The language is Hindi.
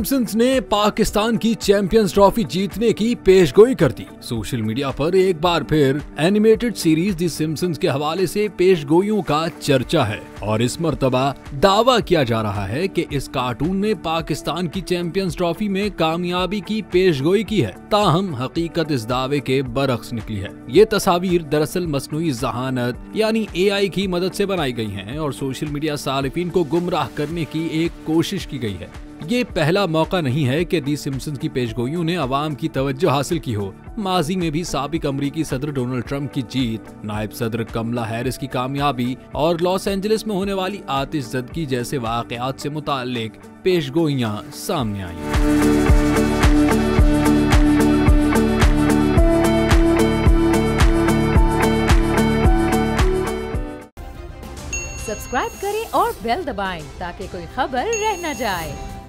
सिम्पसन्स ने पाकिस्तान की चैंपियंस ट्रॉफी जीतने की पेशगोई कर दी। सोशल मीडिया पर एक बार फिर एनिमेटेड सीरीज दी सिम्पसन्स के हवाले से पेशगोइयों का चर्चा है और इस मर्तबा दावा किया जा रहा है कि इस कार्टून ने पाकिस्तान की चैंपियंस ट्रॉफी में कामयाबी की पेशगोई की है। ताहम हकीकत इस दावे के बरअक्स निकली है। ये तस्वीर दरअसल मसनूई ज़हानत यानी AI की मदद से बनाई गई हैं और सोशल मीडिया सालिफिन को गुमराह करने की एक कोशिश की गई है। ये पहला मौका नहीं है कि दी सिम्पसन्स की पेशगोइयों ने अवाम की तवज्जो हासिल की हो। माजी में भी साबिक अमरीकी सदर डोनाल्ड ट्रंप की जीत, नायब सदर कमला हैरिस की कामयाबी और लॉस एंजलिस में होने वाली आतिशज़दगी जैसे वाक़यात से मुताल्लिक पेशगोइयां सामने आई। सब्सक्राइब करें और बेल दबाएं ताकि कोई खबर रह न जाए।